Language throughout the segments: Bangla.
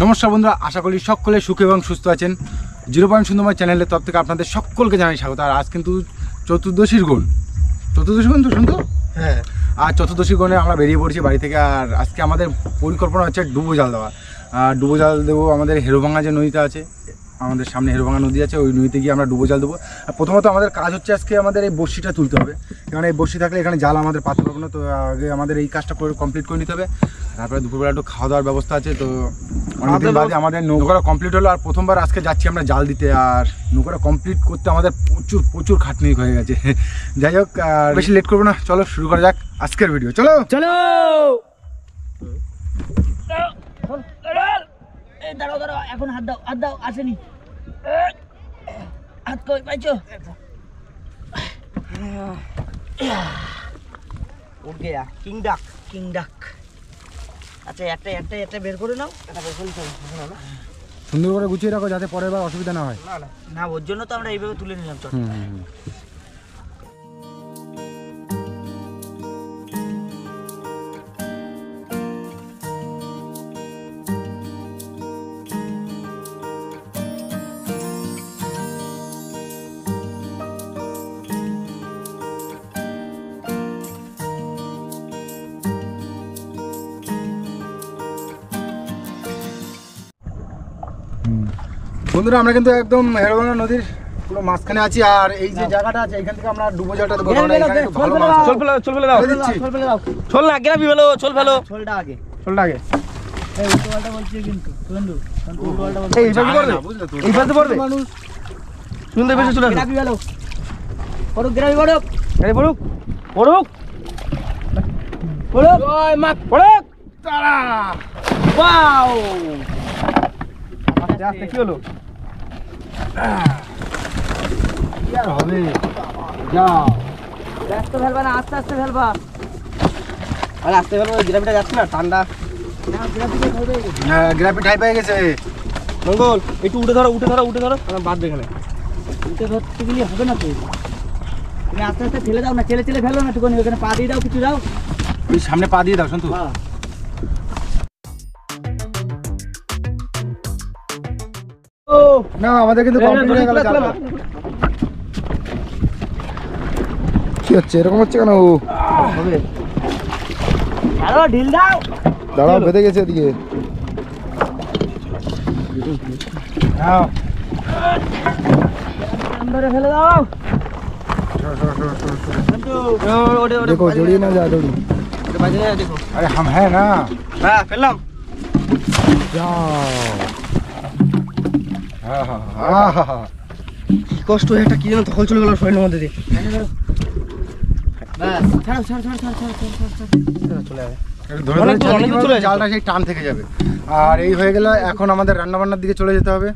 নমস্কার বন্ধুরা, আশা করি সকলে সুখে এবং সুস্থ আছেন। 0 পয়েন্ট সুন্দরময় চ্যানেলের তরফ থেকে আপনাদের সকলকে জানাই স্বাগত। আর আজ কিন্তু চতুর্দশীর গুণ তো শুনতো। হ্যাঁ, আর চতুর্দশীর গুণে আমরা বেরিয়ে পড়ছি বাড়ি থেকে। আর আজকে আমাদের পরিকল্পনা হচ্ছে ডুবো জাল দেওয়া। ডুবো জাল দেবো আমাদের হেরোভাঙা যে নদীটা আছে, আমাদের সামনে হেরোভাঙা নদী আছে, ওই নদীতে গিয়ে আমরা ডুবো জাল দেবো। আর প্রথমত আমাদের কাজ হচ্ছে আজকে আমাদের এই বড়শিটা তুলতে হবে, কারণ এই বড়শি থাকলে এখানে জাল আমাদের পাততে পারবো না। তো আগে আমাদের এই কাজটা কমপ্লিট করে নিতে হবে। তারপরে দুপুরবেলা একটু খাওয়া দাওয়ার ব্যবস্থা আছে। তো অনেকদিন বাদে আমাদের নৌকাটা কমপ্লিট হলো। আর প্রথমবার আজকে যাচ্ছি আমরা জাল দিতে। আর নৌকাটা কমপ্লিট করতে আমাদের প্রচুর খাটনি হয়ে গেছে। যাই হোক, বেশি লেট করবো না, চলো শুরু করা যাক আজকের ভিডিও। চলো চলো দাঁড়াও, এখন হাত দাও, আসেনি। হাত কই পাইছো? উঠ গেয়া কিং ডাক। আচ্ছা, একটা বের করে নাও। এটা বের করে নাও, সুন্দর করে গুছিয়ে রাখো যাতে পরের বার অসুবিধা না হয়। না, ওর জন্য তো আমরা এইভাবে তুলে নিলাম। চল বন্ধুরা, আমরা কিন্তু একদম হেরোভাঙা নদীর পুরো মাঝখানে আছি। আর এই যে জায়গাটা আছে, এখান থেকে আমরা ডুবো জালটা দেবো। চল ফেলে দাও। চল না, গ্রাবি ফেলো, চল ফেলো। ছোলটা আগে এই উল্টোপাল্টা বলছি কিন্তু বন্ধু, উল্টোপাল্টা বলছি। এই ফেলতে পারবে, এই ফেলতে পারবে মানুষ সুন্দর বেশি চলে আসো। গ্রাবি ফেলো, গ্রাবি পড়ুক। এই পড়ুক ওই মা পড়ুক। তারা ওয়াও, আস্তে কি হলো? কি আর হবে, যাও। ব্যস্ত ফেলবা না, আস্তে ফেলবা। আরে আস্তে ফেলো, গ্রাবিটা যাচ্ছে না, ঠান্ডা। না, গ্রাবি তো ধরে গেছে। হ্যাঁ, গ্রাফিট হাই পেয়ে গেছে। মঙ্গল একটু উঠে ধরো, আমার বাদ এখানে। উঠে ধরতে গেলে হবে না তো। তুমি আস্তে ফেলে দাও না, চেলে ফেলো না, টুকুনি ওখানে পা দিয়ে দাও, কিছু দাও। ওই সামনে পা দিয়ে দাও সন্তু। ও না, আমাদের কিন্তু কমপ্লিট হয়ে গেল জাল। কি হচ্ছে, এরকম হচ্ছে কেন? হবে। আরো ঢিল দাও। দাঁড়াও, বেঁধে গেছে এদিকে। নাও, ধরে ফেলে দাও। দেখো জড়িয়ে না যা দড়ি। দেখো, আরে হাম হ্যাঁ না, হ্যাঁ ফেললাম। যাও। আহা, কি কষ্ট, একটা কি যেন ধকল চলে গেল শরীরের মধ্যে দিয়ে। ছাড়ো। চলে যাবে। ধরে অনেক দূর চলে যাবে। জালটা সেই টান থেকে যাবে। আর এই হয়ে গেল, এখন আমাদের রান্না বান্নার দিকে চলে যেতে হবে।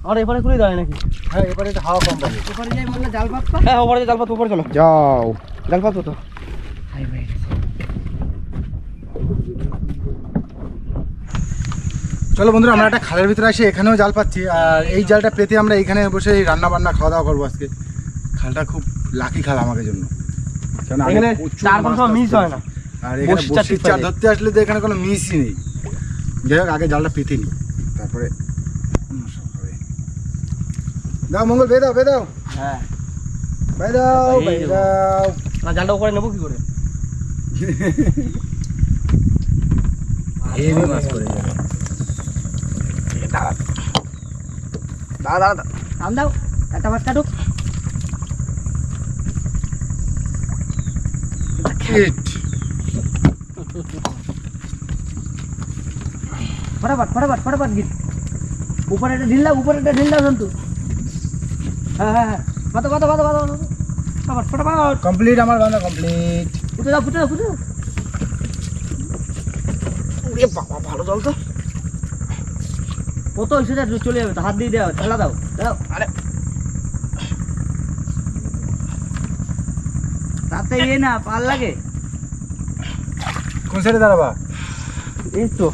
আর এপারে করে দাঁড়ায় নাকি? হ্যাঁ, এবারে একটু হাওয়া কম পাবে। ওখানে যাই বললে জাল পাতবা। হ্যাঁ, ওপরে জাল পাতো, উপরে চলো। যাও। জাল পাতো তো। হাই ভাই, চলো বন্ধুরা, আমরা একটা খালের ভিতরে আসি, এখানেও জাল পাচ্ছি। আর এই জালটা পেতে আমরা এখানে বসে রান্না বান্না খাওয়া দাওয়া করবো আজকে। খালটা খুব লাকি খাল আমাদের জন্য, কারণ এখানে প্রচুর চার মাছ পাঁচ মিস ধরতে হয় না। আর এখানে বড়শির চার বড়শির ঠিক চার পাই ধরতে আসলে তো এখানে কোনো মিসই নেই। যাই হোক, আগে জালটা পেতে নি, তারপরে সব হবে। দাও মঙ্গল, বেয়ে দাও। হ্যাঁ, বেয়ে দাও। না জালটা উপরে নেবো কি করে? হেভি মাছ পড়ে যাবে। দাঁড়া। নাম দাও, একটা মাছ কাটুক। হিট। ফটাফট গিট। উপরে একটা ঢিল দাও সন্তু। হ্যাঁ, পাতো। ফটাফট কমপ্লিট, আমার বাঁধা কমপ্লিট। ফুটে দাও। ওরে বাবা, ভালো জল তো। কত সেটা চলে যাবে তো, হাত দিয়ে দাও, ঠেলা দাও। আরে তাতে না পাল লাগে। কোন সাইডে দাঁড়াবা? এই তো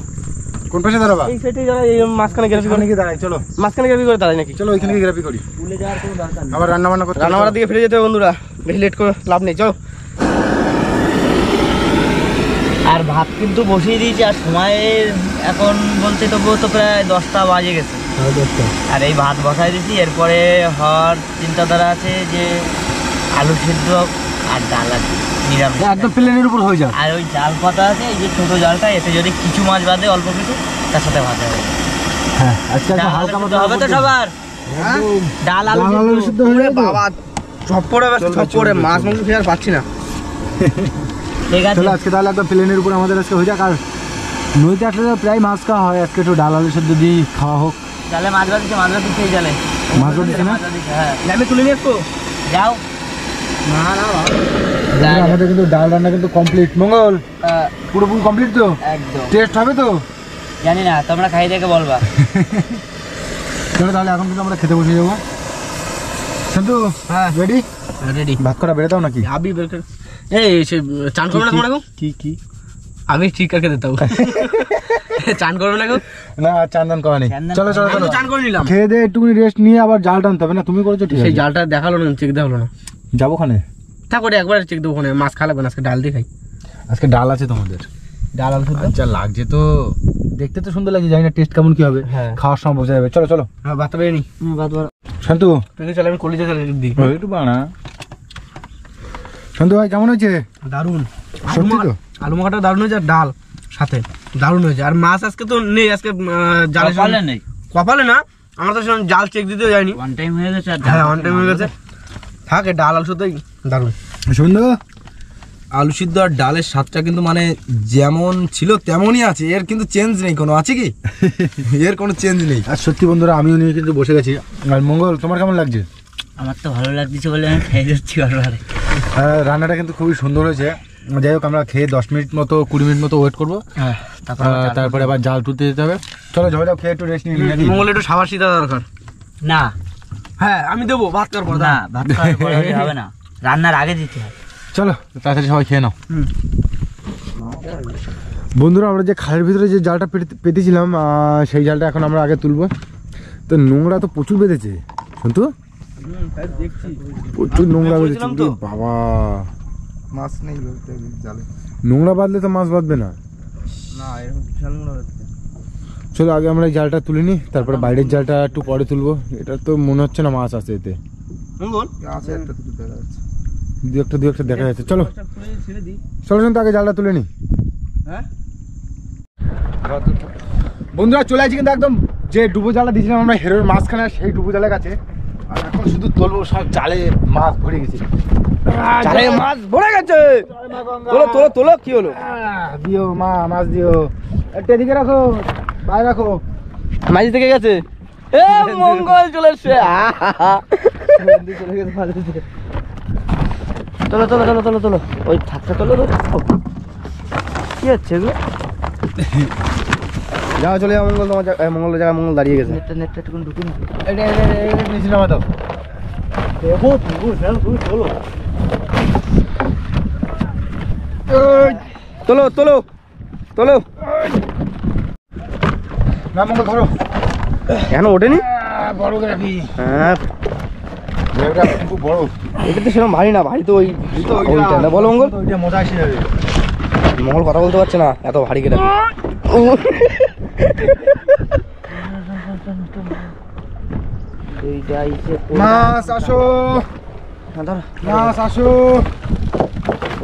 কোন পাশে দাঁড়াবা? এই সাইডে যারা এই মাঝখানে গ্রাফি করে নাকি দাঁড়াই, চলো মাঝখানে গ্রাফি করে দাঁড়াই নাকি? চলো ওইখানে গ্রাফি করি। ভুলে যাওয়ার কোনো দরকার নেই। আবার রান্না বান্না করতে রান্নাবাড়ার দিকে ফিরে যেতে হবে বন্ধুরা, বেশি লেট করে লাভ নেই। চলো আর ভাত কিন্তু বসিয়ে দিয়েছি, আর সময়ের এখন বলতে তবুও তো প্রায় 10টা বাজে গেছে। আর এই ভাত বসাই দিয়েছি, এরপরে হওয়ার চিন্তাধারা আছে যে আলু সিদ্ধ আর ডাল আছে নিরামিষ, একদম প্লেনের উপর হয়ে যায়। আর ওই জাল পাতা আছে, এই যে ছোটো জালটা, এতে যদি কিছু মাছ বাদে অল্প কিছু, তার সাথে ভাজা হবে। হ্যাঁ আজকে একটা ডাল হালকা আলু মতো সিদ্ধ হবে তো সবার? ডাল আলু সিদ্ধ। হয়ে যাবে তো? বাবা সব করে সব করে মাছ মাংস খেয়ে আর পাচ্ছি না। ঠিক আছে, চলো আজকে তাহলে একদম প্লেনের উপর আমাদের আজকে হয়ে যাক। আর নদীতে আসলে তো প্রায় মাছ খাওয়া হয়, আজকে একটু ডাল আলু সেদ্ধ দিয়ে খাওয়া হোক। জালে মাছ বাঁধিছে, মাছ বাঁধিছে এই জালে। মাছ বাঁধিছে না? হ্যাঁ, আমি তুলে নিয়ে আসবো। যাও। না না আমাদের কিন্তু ডাল রান্না কিন্তু কমপ্লিট। মঙ্গল পুরোপুরি কমপ্লিট তো? একদম। টেস্ট হবে তো? জানি না, তোমরা খাই দেখে বলবা। চলো তাহলে এখন কিন্তু আমরা খেতে বসে যাবো। সন্তু হ্যাঁ রেডি? রেডি। ভাত করা বেড়ে দাও নাকি? আবি বের কর। এই সে চান করবে না তোমরা? কি কি আমি ঠিক করে দিতে হবে। চান করবে না? না চান্দন করা নেই। চলো চলো আমি চলো তো চান করে নিলাম। খেয়ে দিয়ে একটুখানি রেস্ট নিয়ে আবার জাল টানতে হবে না? তুমি করেছো ঠিক সেই আছে, জালটা দেখালো না, চেক দেওয়া হলো না। যাবো ওখানে। থাক ওটা একবার চেক দেবো, ওখানে মাছ খালাবে না, আজকে ডাল দিয়ে খাই। আজকে ডাল আছে তোমাদের? ডাল আলু সিদ্ধ। আচ্ছা লাগছে তো, দেখতে তো সুন্দর লাগছে, জানি না টেস্ট কেমন কি হবে, হ্যাঁ। খাওয়ার সময় বোঝা যাবে। চলো চলো হ্যাঁ ভাত বেরিয়ে নি। ভাত বড়। সন্তু তুই চলে, আমি কলিজা চালে দিই। একটু বানা। সন্তু ভাই কেমন হয়েছে? দারুন। সত্যি তো? আলু মাখাটা দারুন হয়েছে, আর ডাল সাথে দারুন হয়েছে। আর মাছ আজকে তো নেই, আজকে জালে কপালে নেই। কপালে না, আমরা তো সেরকম জাল চেক দিতেও যাইনি। ওয়ান টাইম হয়ে গেছে। আর হ্যাঁ অন টাইম হয়ে গেছে। থাকে ডাল আলু সিদ্ধ দারুন। সুন্দর। আলু সিদ্ধ আর ডালের স্বাদটা কিন্তু মানে যেমন ছিল তেমনই আছে, এর কিন্তু চেঞ্জ নেই কোনো, আছে কি? এর কোনো চেঞ্জ নেই। আর সত্যি বন্ধুরা আমিও নিয়ে কিন্তু বসে গেছি। আর মঙ্গল তোমার কেমন লাগছে? আমার তো ভালো লাগছে বলে আমি খেয়ে যাচ্ছি বারবার। রান্নাটা কিন্তু খুবই সুন্দর হয়েছে। যাই হোক আমরা খেয়ে 10 মিনিট মতো 20 মিনিট মতো ওয়েট করবো, হ্যাঁ তারপরে আবার জাল তুলতে যেতে হবে। চলো ঝরে যাও, খেয়ে একটু রেস্ট নিয়ে নাকি? মঙ্গল একটু সাবাস সিদ্ধা দরকার। না হ্যাঁ আমি দেবো, ভাত কর পর না, ভাত খাওয়ার পরে হলে হবে না, রান্নার আগে দিতে হয়। চলো তাড়াতাড়ি সবাই খেয়ে নাও। বন্ধুরা আমরা যে খালের ভিতরে যে জালটা পেতেছিলাম, সেই জালটা এখন আমরা আগে তুলবো। তো নোংরা তো প্রচুর বেঁধেছে শুনতো, প্রচুর নোংরা বেঁধেছে বাবা। মাছ নেই জালে। নোংরা বাঁধলে তো মাছ বাঁধবে না। চলো আগে আমরা এই জালটা তুলে নিই, তারপরে বাইরের জালটা একটু পরে তুলবো। এটা তো মনে হচ্ছে না মাছ আছে এতে, মঙ্গল আছে একটা দুটো দেখা যাচ্ছে। দু একটা দেখা যাচ্ছে। চলো চলো শুনতো আগে জালটা তুলে নিই। হ্যাঁ বন্ধুরা চলে আসছি কিন্তু একদম যে ডুবো জালটা দিয়েছিলাম আমরা হেরোর মাঝখানে, সেই ডুবো জালের কাছে। আর এখন শুধু তুলবো, সব জালে মাছ ভরে গেছে। জালে মাছ ভরে গেছে। তোলো তোলো তোলো, কি হলো? দিও মা, মাছ দিও। একটু এদিকে রাখো, বাইরে রাখো। মাঝি থেকে গেছে। এ মঙ্গল চলে এসছে। তোলো তোলো তোলো তোলো তোলো, ওই থাকতে তোলো তো। কি হচ্ছে এগুলো? যাও চলে যাও মঙ্গল, তোমার মঙ্গলের জায়গায় মঙ্গল দাঁড়িয়ে গেছে। নেটটা একটু ঢুকে না। এটা নিচে নামা দাও। তোলো তোলো তোলো। না মঙ্গল ধরো। এখন ওঠেনি। বড় গ্রাফি, হ্যাঁ খুব বড়। এটা তো সেরকম ভারী না, ভারী তো ওই ওইটা না। বলো মঙ্গল। ওইটা মজা আসে যাবে। মঙ্গল কথা বলতে পারছে না, এত ভারী কেটে। মাছ আসো, মাছ আসো,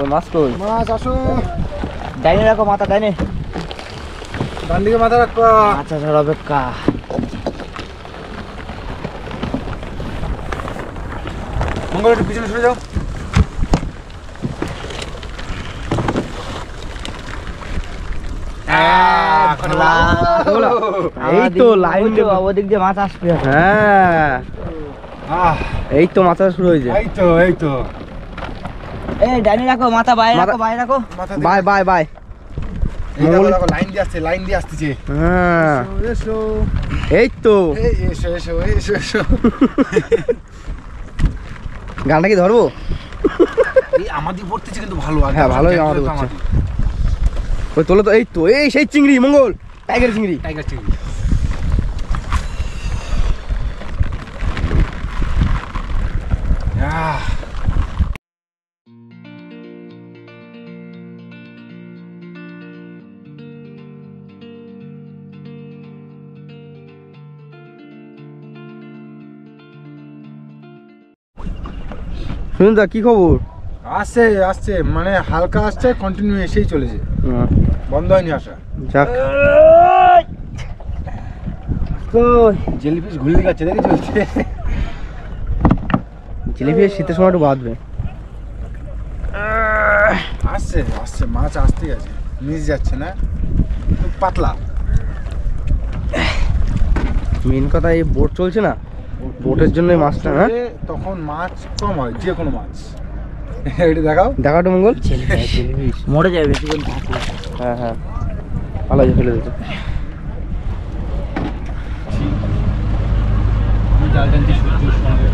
ওই মাছ কই? মাছ আসো। ডাইনে রাখো, মাথা ডাইনে। ডান দিকে মাথা রাখবা। আচ্ছা ধরাবে কা। মঙ্গল একটু পিছনে সরে যাও। এই তো লাইন ওদিক দিয়ে মাছ আসবে। হ্যাঁ এই তো মাথা শুরু হয়েছে। এই তো এই ডাইনে রাখো, মাথা বাইরে মাথা- রাখো, বাইরে রাখো। Bye bye bye. দেখো লাইন দিয়ে আসছে, লাইন দিয়ে আসতেছে। হ্যাঁ এসো এই তো। এসো এসো এসো এসো। গানটা কি ধরবো? এই আমাদের পড়তেছে কিন্তু ভালো। হ্যাঁ, ভালোই আমাদের পড়ছে। ওই তোলো তো, এই তো এই সেই চিংড়ি মঙ্গল, টাইগার চিংড়ি। টাইগার চিংড়ি। শুনুন দা কি খবর? আসছে আসছে মানে হালকা আসছে, কন্টিনিউ এসেই চলেছে, বন্ধ হয়নি আসা। যাক জেলিফিশ ঘুরে গেছে, দেখে চলছে। জেলিফিশ শীতের সময় একটু বাঁধবে। আসছে আসছে, মাছ আসতেই আছে, মিস যাচ্ছে না, খুব পাতলা। মেন কথা এই বোট চলছে না, বোটের জন্য মাছটা। হ্যাঁ তখন মাছ কম হয়, যে কোনো মাছ। এটা দেখাও, দেখাটো মঙ্গল। মরে যাবে বেশিক্ষণ থাকলে। হ্যাঁ হ্যাঁ ভালো আছে, ফেলে দিতে। জাল টানছি সূর্যের সঙ্গে।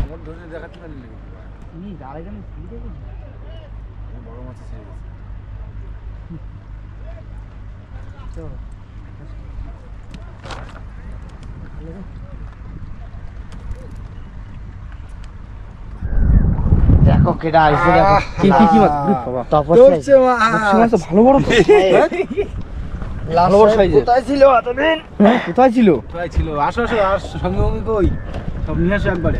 আমার ধরে দেখাতে পারলি বড় মাছ এসে গেছে। দেখো কেডা আইছে, দেখো কি কি কি মাছ? বাবা ধরছে মাছ। মাছ তো ভালো বড় তো। ভালো বড় সাইজের। কোথায় ছিল এতদিন? কোথায় ছিল? কোথায় ছিল? আসো আসো, আর সঙ্গে সঙ্গে কই সব নিয়ে আসো একবারে।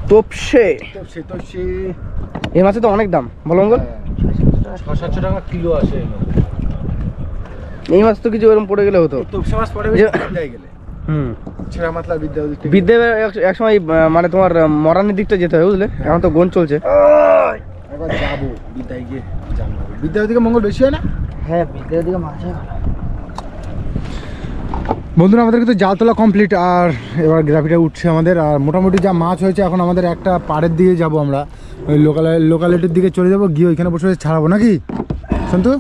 তোপসে। তো সে এই মাছে তো অনেক দাম, বলো মঙ্গল। 600-700 টাকা কিলো আসে। এই মাছ তো কিছু এরকম পড়ে গেলে হতো। তোপসে মাছ পড়ে যে- বিদ্যায় গেলে, হুম ছেড়া মাতলা বিদ্যা ওদিকটা। বিদ্যে এক সময় মানে তোমার মরানির দিকটা যেতে হয়, বুঝলে? এখন তো গোন চলছে। একবার যাবো বিদ্যায় গিয়ে জানবো। বিদ্যার ওদিকে মঙ্গল বেশি হয় না? হ্যাঁ বিদ্যের দিকে মাছ হয়। বন্ধুরা আমাদের কিন্তু জাল তোলা কমপ্লিট, আর এবার গ্রাফিটা উঠছে আমাদের। আর মোটামুটি যা মাছ হয়েছে, এখন আমাদের একটা পাড়ের দিকে যাব, আমরা ওই লোকালিটির দিকে চলে যাব, গিয়ে ওইখানে বসে বসে ছাড়াবো নাকি সন্তু?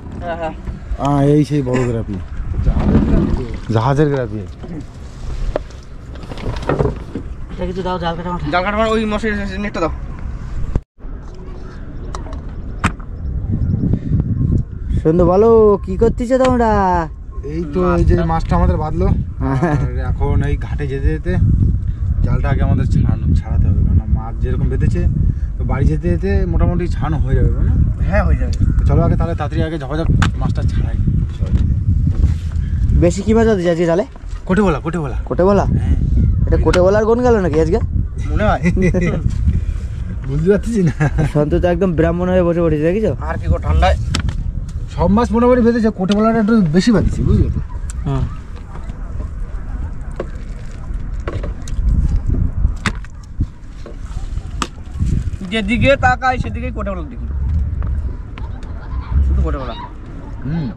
এই সেই বড় গ্রাফি, জাহাজের গ্রাফি। এটা কিছু দাও, জাল কাটা মাছ। জাল কাটবার ওই মশারি নেটটা দাও। সুন্দর বলো, কি করতেছো তোমরা? এই তো এই যে মাছটা আমাদের বাঁধলো, আর এখন এই ঘাটে যেতে যেতে জালটা আগে আমাদের ছাড়াতে হবে, কারণ মাছ যেরকম বেঁধেছে, তো বাড়ি যেতে যেতে মোটামুটি ছাড়ানো হয়ে যাবে না? হ্যাঁ হয়ে যাবে। তো চলো আগে তাহলে তাড়াতাড়ি আগে ঝপাঝপ মাছটা ছাড়াই। বেশি কি মাছ হচ্ছে আজকে জালে? কোটে বলা, কোটে বলা। কোটে বলা? হ্যাঁ এটা কোটে বলার গুণ গেল নাকি আজকে? মনে হয়, বুঝতে পারতেছি না। সন্তু তো একদম ব্রাহ্মণ হয়ে বসে পড়েছে, দেখিছো? আর কি গো ঠান্ডায় সব মাছ মোটামুটি বেঁধেছে, কোটে বলাটা একটু বেশি বাঁধছি, বুঝলে তো? হুম। যেদিকে তাকাই সেদিকেই কোটে বলা দেখি, শুধু কোটে বলা। হুম।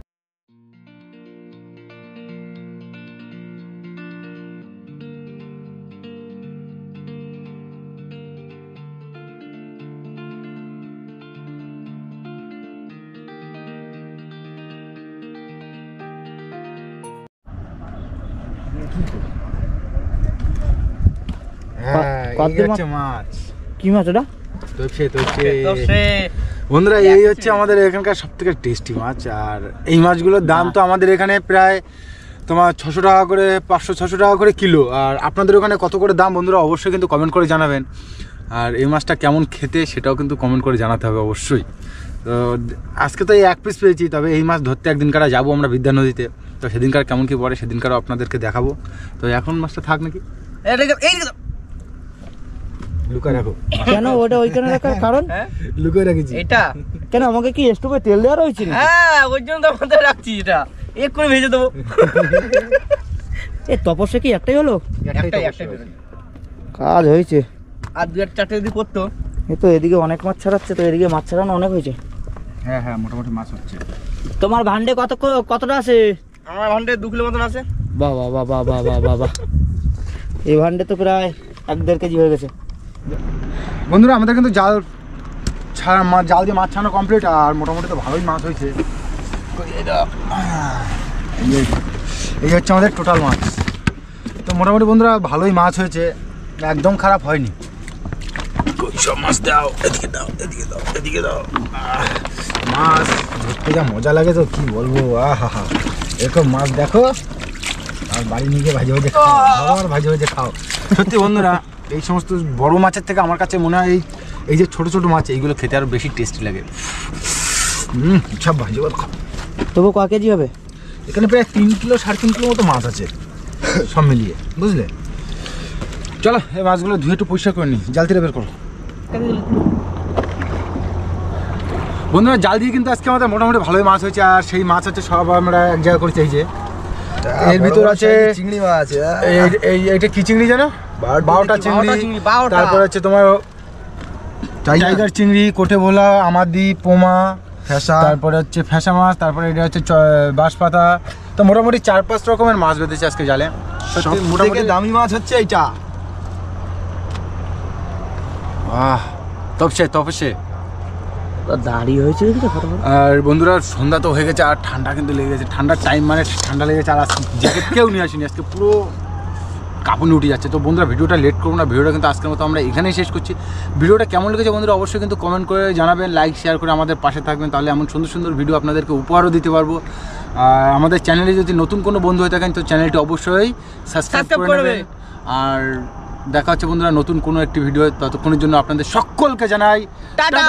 হ্যাঁ, এই কতদিন হচ্ছে মাছ। কি মাছ ওটা? তোপসে। বন্ধুরা এই হচ্ছে আমাদের এখানকার সব থেকে টেস্টি মাছ। আর এই মাছগুলোর দাম তো আমাদের এখানে প্রায় তোমার 600 টাকা করে, 500-600 টাকা করে কিলো। আর আপনাদের ওখানে কত করে দাম বন্ধুরা অবশ্যই কিন্তু কমেন্ট করে জানাবেন। আর এই মাছটা কেমন খেতে সেটাও কিন্তু কমেন্ট করে জানাতে হবে অবশ্যই। তো আজকে তো এই এক পিস পেয়েছি, তবে এই মাছ ধরতে একদিনকার যাবো আমরা বিদ্যা নদীতে, তো সেদিনকার কেমন কি পড়ে সেদিনকারও আপনাদেরকে দেখাবো। তো এখন মাছটা থাক নাকি, লুকায় রাখো। কেন ওটা ওইখানে রাখার কারণ? লুকায় রাখেছি। এটা কেন আমাকে কি স্টোভে তেল দেওয়া রয়েছে নাকি? হ্যাঁ ওই জন্য তো আমাদের রাখছি, এটা এক করে ভেজে দেবো। এ তপস্যা কি একটাই হলো? একটাই কাজ হয়েছে। আর 2-4টা যদি করতো। এ তো এদিকে অনেক মাছ ছাড়াচ্ছে, তো এদিকে মাছ ছাড়ানো অনেক হয়েছে। হ্যাঁ হ্যাঁ মোটামুটি মাছ হচ্ছে। তোমার ভান্ডে কতটা আছে? আমার ভান্ডে 2 কিলো মতন আছে। বাহ বাহ বাহ বাহ বাহ বাহ বাহ বাহ। এই ভান্ডে তো প্রায় 1-1.5 কেজি হয়ে গেছে। বন্ধুরা আমাদের কিন্তু জাল দিয়ে মাছ ছাড়ানো কমপ্লিট, আর মোটামুটি তো ভালোই মাছ হয়েছে। এই হচ্ছে আমাদের টোটাল মাছ। তো মোটামুটি বন্ধুরা ভালোই মাছ হয়েছে, একদম খারাপ হয়নি। সব মাছ দাও, এদিকে দাও, এদিকে দাও, এদিকে দাও। মাছ ধরতে যা মজা লাগে তো কি বলবো। আহা হা, এরকম মাছ দেখো আর বাড়ি নিয়ে গিয়ে ভাজি ভাজি খাও, আবার ভাজি ভাজি খাও। সত্যি বন্ধুরা এই সমস্ত বড় মাছের থেকে আমার কাছে মনে হয় এই যে ছোট ছোট মাছ এইগুলো খেতে আরো বেশি টেস্টি লাগে। সব ভাজি ভাত খাও। তবু ক কেজি হবে? এখানে প্রায় 3 কিলো 3.5 কিলো মতো মাছ আছে সব মিলিয়ে, বুঝলে? চলো এই মাছগুলো ধুয়ে একটু পরিষ্কার করে নিই, জাল থেকে বের করো। বন্ধুরা জাল দিয়ে কিন্তু আজকে আমাদের মোটামুটি ভালোই মাছ হয়েছে, আর সেই মাছ হচ্ছে সব আমরা এক জায়গায় করেছি। এই যে এর ভিতর আছে চিংড়ি মাছ। এইটা কি চিংড়ি জানো? 12টা চিংড়ি। তারপর হচ্ছে তোমার টাইগার চিংড়ি, কোটে ভোলা, আমাদি, পোমা, ফ্যাসা, তারপরে হচ্ছে ফ্যাসা মাছ, তারপরে এটা হচ্ছে বাঁশপাতা। তো মোটামুটি 4-5 রকমের মাছ বেঁধেছে আজকে জালে। মোটামুটি দামি মাছ হচ্ছে এইটা। তপসে দাঁড়িয়ে হয়েছে আর বন্ধুরা সন্ধ্যা তো হয়ে গেছে, আর ঠান্ডা কিন্তু লেগে গেছে। ঠান্ডার টাইম মানে ঠান্ডা লেগেছে, আর জ্যাকেট কেউ নিয়ে আসিনি আজকে, পুরো কাঁপুনি উঠে যাচ্ছে। তো বন্ধুরা ভিডিওটা লেট করবো না, ভিডিওটা কিন্তু আজকের মতো আমরা এখানেই শেষ করছি। ভিডিওটা কেমন লেগেছে বন্ধুরা অবশ্যই কিন্তু কমেন্ট করে জানাবেন, লাইক শেয়ার করে আমাদের পাশে থাকবেন, তাহলে এমন সুন্দর সুন্দর ভিডিও আপনাদেরকে উপহারও দিতে পারবো। আমাদের চ্যানেলে যদি নতুন কোনো বন্ধু হয়ে থাকেন তো চ্যানেলটি অবশ্যই সাবস্ক্রাইব করে নেবেন। আর দেখা হচ্ছে বন্ধুরা নতুন কোনো একটি ভিডিও, ততক্ষণের জন্য আপনাদের সকলকে জানাই টাটা।